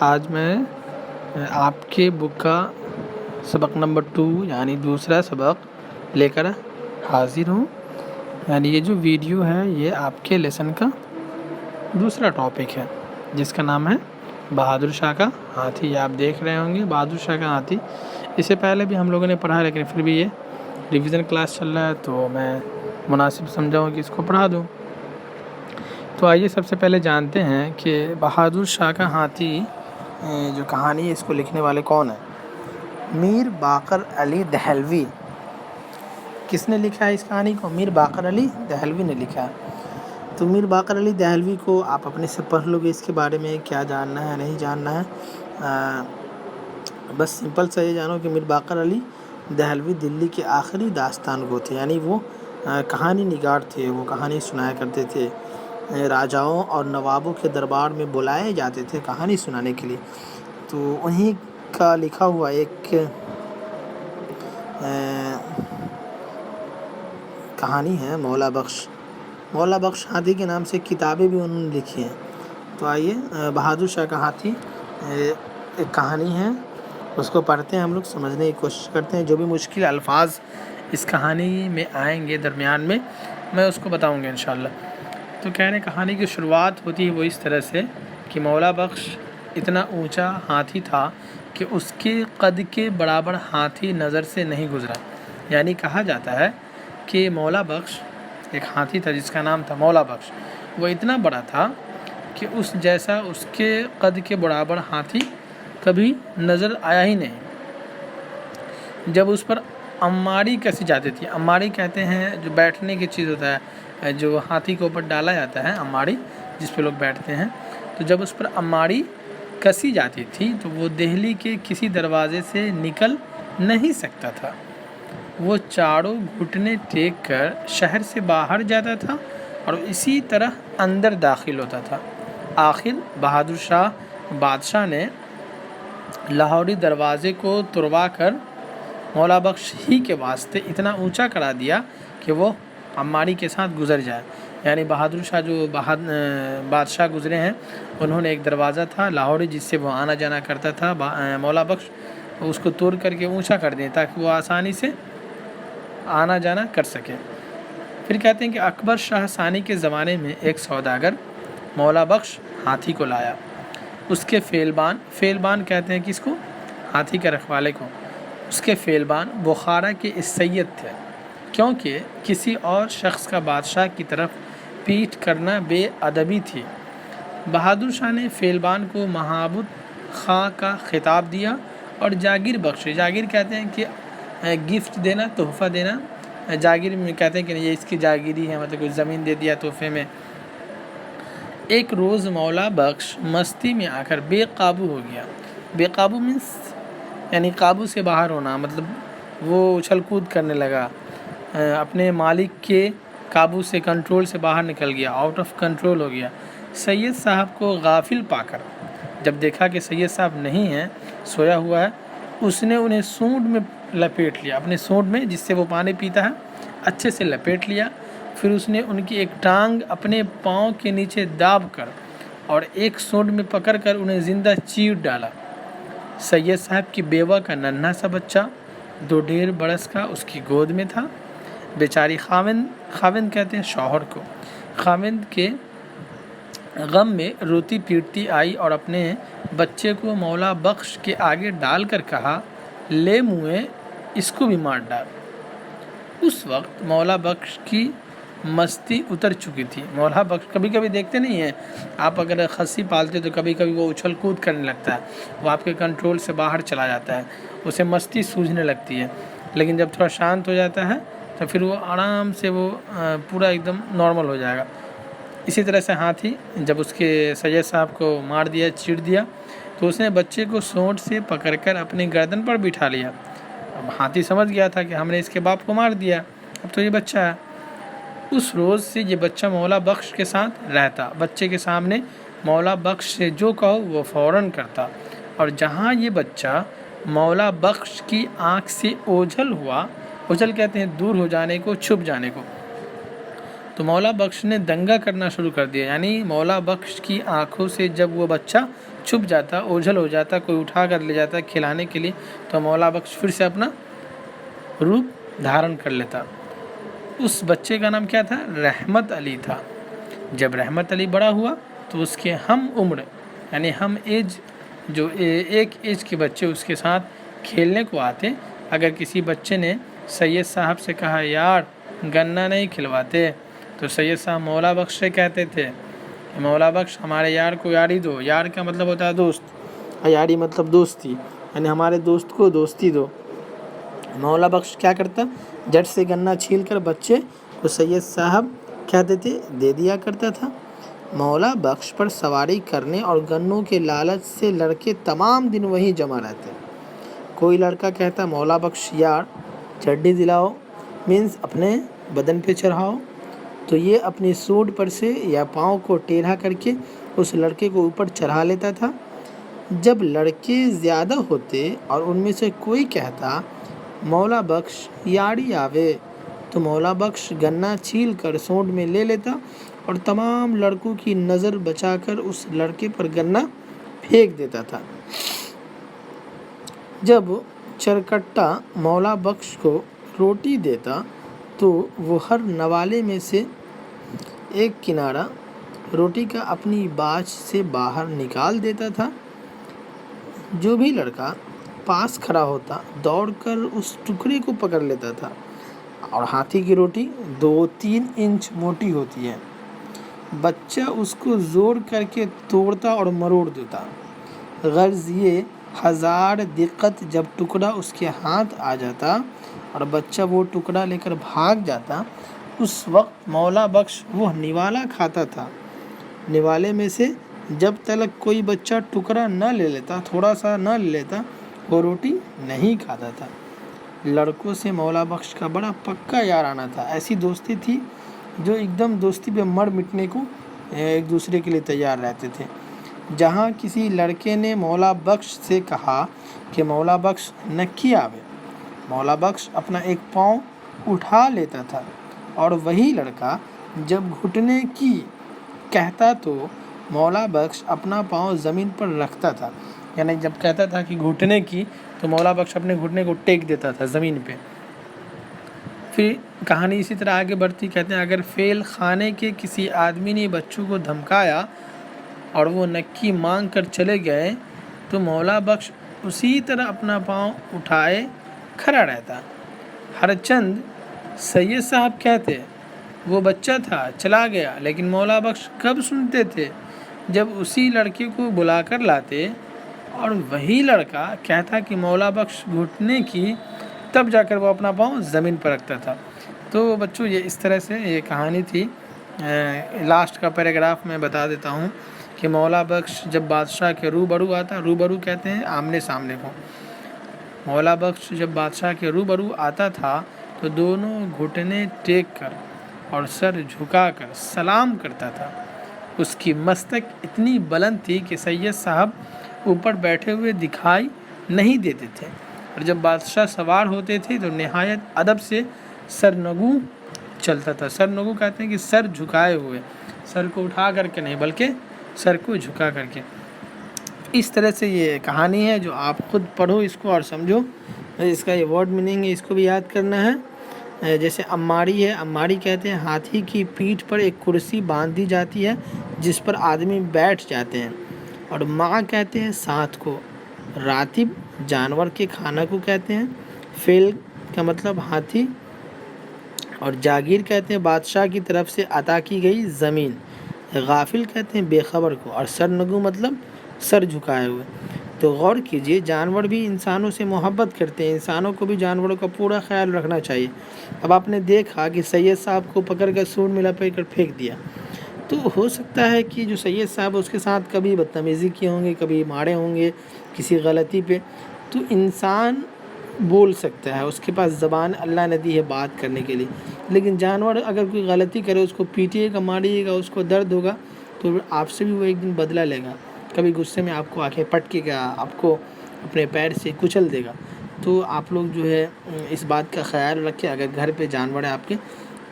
آج میں آپ کے بک کا سبق نمبر 2 یعنی دوسرا سبق لے کر حاضر ہوں. یعنی یہ جو ویڈیو ہے یہ آپ کے لیسن کا دوسرا ٹاپک ہے جس کا نام ہے بہادر شاہ کا ہاتھی. یہ آپ دیکھ رہے ہوں گے بہادر شاہ کا ہاتھی. اس سے پہلے بھی ہم لوگوں نے پڑھا لیکن پھر بھی یہ ریویژن کلاس چل رہا ہے تو میں مناسب سمجھا کہ اس کو پڑھا دوں. تو آئیے سب سے پہلے جانتے ہیں کہ بہادر شاہ کا ہاتھی جو کہانی ہے اس کو لکھنے والے کون ہیں. میر باقر علی دہلوی. کس نے لکھا ہے اس کہانی کو؟ میر باقر علی دہلوی نے لکھا ہے. تو میر باقر علی دہلوی کو آپ اپنے سے پڑھ لو گے اس کے بارے میں کیا جاننا ہے نہیں جاننا ہے. بس سمپل سا یہ جانو کہ میر باقر علی دہلوی دلی کے آخری داستان گو تھے. یعنی وہ کہانی نگار تھے. وہ کہانی سنایا کرتے تھے. راجاؤں اور نوابوں کے دربار میں بلائے جاتے تھے کہانی سنانے کے لیے. تو انہی کا لکھا ہوا ایک کہانی ہے مولا بخش. مولا بخش ہاتھی کے نام سے کتابیں بھی انہوں نے لکھی ہیں. تو آئیے بہادر شاہ کا ہاتھی ایک کہانی ہے اس کو پڑھتے ہیں. ہم لوگ سمجھنے کی کوشش کرتے ہیں. جو بھی مشکل الفاظ اس کہانی میں آئیں گے درمیان میں اس کو بتاؤں گا انشاءاللہ. تو کہہ رہے کہانی کی شروعات ہوتی ہے وہ اس طرح سے کہ مولا بخش اتنا اونچا ہاتھی تھا کہ اس کے قد کے برابر ہاتھی نظر سے نہیں گزرا. یعنی کہا جاتا ہے کہ مولا بخش ایک ہاتھی تھا جس کا نام تھا مولا بخش. وہ اتنا بڑا تھا کہ اس جیسا اس کے قد کے برابر ہاتھی کبھی نظر آیا ہی نہیں. جب اس پر اماری کسی جاتی تھی. اماری کہتے ہیں جو بیٹھنے کی چیز ہوتا ہے جو ہاتھی کے اوپر ڈالا جاتا ہے اماری جس پہ لوگ بیٹھتے ہیں. تو جب اس پر اماری کسی جاتی تھی تو وہ دہلی کے کسی دروازے سے نکل نہیں سکتا تھا. وہ چاروں گھٹنے ٹیک کر شہر سے باہر جاتا تھا اور اسی طرح اندر داخل ہوتا تھا. آخر بہادر شاہ بادشاہ نے لاہوری دروازے کو توڑوا کر مولا بخش ہی کے واسطے اتنا اونچا کرا دیا کہ وہ اماری کے ساتھ گزر جائے. یعنی بہادر شاہ جو بادشاہ گزرے ہیں انہوں نے ایک دروازہ تھا لاہوری جس سے وہ آنا جانا کرتا تھا. مولا بخش اس کو توڑ کر کے اونچا کر دیں تاکہ وہ آسانی سے آنا جانا کر سکے. پھر کہتے ہیں کہ اکبر شاہ ثانی کے زمانے میں ایک سوداگر مولا بخش ہاتھی کو لایا. اس کے فیلبان کہتے ہیں کس کو؟ ہاتھی کے رکھوالے کو. اس کے فیلبان بخارا کے اس سید تھے کیونکہ کسی اور شخص کا بادشاہ کی طرف پیٹھ کرنا بے ادبی تھی. بہادر شاہ نے فیلبان کو محابت خواہ کا خطاب دیا اور جاگیر بخشی. جاگیر کہتے ہیں کہ گفٹ دینا، تحفہ دینا. جاگیر میں کہتے ہیں کہ یہ اس کی جاگیری ہے، مطلب کچھ زمین دے دیا تحفے میں. ایک روز مولا بخش مستی میں آ کر بے قابو ہو گیا. بے قابو مینس یعنی قابو سے باہر ہونا، مطلب وہ اچھل کود کرنے لگا، اپنے مالک کے قابو سے کنٹرول سے باہر نکل گیا، آؤٹ آف کنٹرول ہو گیا. سید صاحب کو غافل پا کر جب دیکھا کہ سید صاحب نہیں ہیں، سویا ہوا ہے، اس نے انہیں سونڈ میں لپیٹ لیا. اپنے سونڈ میں جس سے وہ پانی پیتا ہے اچھے سے لپیٹ لیا. پھر اس نے ان کی ایک ٹانگ اپنے پاؤں کے نیچے داب کر اور ایک سونڈ میں پکڑ کر انہیں زندہ چیر ڈالا. سید صاحب کی بیوہ کا ننھا سا بچہ 2.5 برس کا اس کی گود میں تھا. بیچاری خاوند کہتے ہیں شوہر کو. خاوند کے غم میں روتی پیٹتی آئی اور اپنے بچے کو مولا بخش کے آگے ڈال کر کہا، لے موئے اس کو بھی مار ڈال. اس وقت مولا بخش کی مستی اتر چکی تھی. مولا بخش کبھی کبھی دیکھتے نہیں ہیں آپ اگر خصی پالتے تو کبھی کبھی وہ اچھل کود کرنے لگتا ہے، وہ آپ کے کنٹرول سے باہر چلا جاتا ہے، اسے مستی سوجھنے لگتی ہے. لیکن جب تھوڑا شانت ہو جاتا ہے تو پھر وہ آرام سے وہ پورا ایک دم نارمل ہو جائے گا. اسی طرح سے ہاتھی جب اس کے سید صاحب کو مار دیا، چیڑ دیا، تو اس نے بچے کو سونٹ سے پکڑ کر اپنی گردن پر بٹھا لیا. اب ہاتھی سمجھ گیا تھا کہ ہم نے اس کے باپ کو مار دیا، اب تو یہ بچہ ہے. اس روز سے یہ بچہ مولا بخش کے ساتھ رہتا. بچے کے سامنے مولا بخش سے جو کہو وہ فوراً کرتا. اور جہاں یہ بچہ مولا بخش کی آنکھ سے اوجھل ہوا، اوجھل کہتے ہیں دور ہو جانے کو، چھپ جانے کو، تو مولا بخش نے دنگا کرنا شروع کر دیا. یعنی مولا بخش کی آنکھوں سے جب وہ بچہ چھپ جاتا، اوجھل ہو جاتا، کوئی اٹھا کر لے جاتا کھلانے کے لیے، تو مولا بخش پھر سے اپنا روپ دھارن کر لیتا۔ اس بچے کا نام کیا تھا؟ رحمت علی تھا۔ جب رحمت علی بڑا ہوا تو اس کے ہم عمر یعنی ہم ایج جو ایک ایج کے بچے اس کے ساتھ کھیلنے کو آتے، اگر کسی بچے نے سید صاحب سے کہا یار گنا نہیں کھلواتے، تو سید صاحب مولا بخش سے کہتے تھے مولا بخش ہمارے یار کو یاری دو۔ یار کا مطلب ہوتا ہے دوست، یاری مطلب دوستی، یعنی ہمارے دوست کو دوستی دو۔ مولا بخش کیا کرتا؟ جٹ سے گنا چھیل کر بچے کو سید صاحب کیا دیتے؟ دے دیا کرتا تھا۔ مولا بخش پر سواری کرنے اور گنوں کے لالچ سے لڑکے تمام دن وہیں جمع رہتے۔ کوئی لڑکا کہتا مولا بخش یار چڈی دلاؤ، مینس اپنے بدن پہ چڑھاؤ، تو یہ اپنی سوٹ پر سے یا پاؤں کو ٹیڑھا کر کے اس لڑکے کو اوپر چڑھا لیتا تھا۔ جب لڑکے زیادہ ہوتے اور ان میں سے کوئی کہتا مولا بخش یاڑی آوے، تو مولا بخش گنا چھیل کر سونڈ میں لے لیتا اور تمام لڑکوں کی نظر بچا کر اس لڑکے پر گنا پھینک دیتا تھا۔ جب چرکٹا مولا بخش کو روٹی دیتا تو وہ ہر نوالے میں سے ایک کنارہ روٹی کا اپنی باچھ سے باہر نکال دیتا تھا۔ جو بھی لڑکا پاس کھڑا ہوتا دوڑ کر اس ٹکڑے کو پکڑ لیتا تھا، اور ہاتھی کی روٹی 2-3 انچ موٹی ہوتی ہے۔ بچہ اس کو زور کر کے توڑتا اور مروڑ دیتا۔ غرض یہ 1000 دقت جب ٹکڑا اس کے ہاتھ آ جاتا اور بچہ وہ ٹکڑا لے کر بھاگ جاتا، اس وقت مولا بخش وہ نوالا کھاتا تھا۔ نوالے میں سے جب تلک کوئی بچہ ٹکڑا نہ لے لیتا، تھوڑا سا نہ لے لیتا، وہ روٹی نہیں کھاتا تھا۔ لڑکوں سے مولا بخش کا بڑا پکا یارانہ تھا، ایسی دوستی تھی جو ایک دم دوستی پہ مر مٹنے کو ایک دوسرے کے لیے تیار رہتے تھے۔ جہاں کسی لڑکے نے مولا بخش سے کہا کہ مولا بخش نکی آوے، مولا بخش اپنا ایک پاؤں اٹھا لیتا تھا، اور وہی لڑکا جب گھٹنے کی کہتا تو مولا بخش اپنا پاؤں زمین پر رکھتا تھا، یعنی جب کہتا تھا کہ گھٹنے کی تو مولا بخش اپنے گھٹنے کو ٹیک دیتا تھا زمین پہ۔ پھر کہانی اسی طرح آگے بڑھتی، کہتے ہیں اگر فیل خانے کے کسی آدمی نے بچوں کو دھمکایا اور وہ نکی مانگ کر چلے گئے تو مولا بخش اسی طرح اپنا پاؤں اٹھائے کھڑا رہتا۔ ہر چند سید صاحب کہتے وہ بچہ تھا چلا گیا، لیکن مولا بخش کب سنتے تھے؟ جب اسی لڑکے کو بلا کر لاتے اور وہی لڑکا کہتا کہ مولا بخش گھٹنے کی، تب جا کر وہ اپنا پاؤں زمین پر رکھتا تھا۔ تو بچوں یہ اس طرح سے یہ کہانی تھی۔ لاسٹ کا پیراگراف میں بتا دیتا ہوں کہ مولا بخش جب بادشاہ کے روبرو آتا، روبرو کہتے ہیں آمنے سامنے کو، مولا بخش جب بادشاہ کے روبرو آتا تھا تو دونوں گھٹنے ٹیک کر اور سر جھکا کر سلام کرتا تھا۔ اس کی مستک اتنی بلند تھی کہ سید صاحب اوپر بیٹھے ہوئے دکھائی نہیں دیتے تھے، اور جب بادشاہ سوار ہوتے تھے تو نہایت ادب سے سرنگو چلتا تھا۔ سرنگو کہتے ہیں کہ سر جھکائے ہوئے، سر کو اٹھا کر کے نہیں بلکہ سر کو جھکا کر کے۔ اس طرح سے یہ کہانی ہے جو آپ خود پڑھو اس کو اور سمجھو، اس کا یہ ورڈ میننگ ہے، اس کو بھی یاد کرنا ہے۔ جیسے اماری ہے، اماری کہتے ہیں ہاتھی کی پیٹھ پر ایک کرسی باندھ دی جاتی ہے جس پر آدمی بیٹھ جاتے ہیں، اور ماں کہتے ہیں ساتھ کو، راتب جانور کے کھانا کو کہتے ہیں، فیل کا مطلب ہاتھی، اور جاگیر کہتے ہیں بادشاہ کی طرف سے عطا کی گئی زمین، غافل کہتے ہیں بے خبر کو، اور سرنگو مطلب سر جھکائے ہوئے۔ تو غور کیجئے جانور بھی انسانوں سے محبت کرتے ہیں، انسانوں کو بھی جانوروں کا پورا خیال رکھنا چاہیے۔ اب آپ نے دیکھا کہ سید صاحب کو پکڑ کر سونڈ میں لپیٹ کر پھینک دیا، تو ہو سکتا ہے کہ جو سید صاحب اس کے ساتھ کبھی بدتمیزی کیے ہوں گے، کبھی مارے ہوں گے کسی غلطی پہ، تو انسان بول سکتا ہے، اس کے پاس زبان اللہ نے دی ہے بات کرنے کے لیے، لیکن جانور اگر کوئی غلطی کرے اس کو پیٹیے گا، ماریے گا، اس کو درد ہوگا، تو آپ سے بھی وہ ایک دن بدلہ لے گا، کبھی غصے میں آپ کو آنکھیں پٹکے گا، آپ کو اپنے پیر سے کچل دے گا۔ تو آپ لوگ جو ہے اس بات کا خیال رکھیں، اگر گھر پہ جانور ہے آپ کے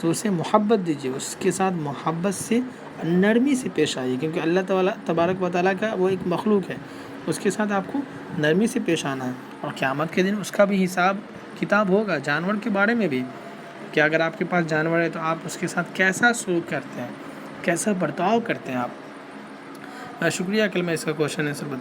تو اسے محبت دیجیے، اس کے ساتھ محبت سے نرمی سے پیش آئیے، کیونکہ اللہ تعالیٰ تبارک و تعالیٰ کا وہ ایک مخلوق ہے، اس کے ساتھ آپ کو نرمی سے پیش آنا ہے، اور قیامت کے دن اس کا بھی حساب کتاب ہوگا، جانور کے بارے میں بھی، کہ اگر آپ کے پاس جانور ہے تو آپ اس کے ساتھ کیسا سلوک کرتے ہیں، کیسا برتاؤ کرتے ہیں آپ۔ شکریہ، کل میں اس کا کوشچن آنسر بتاؤں۔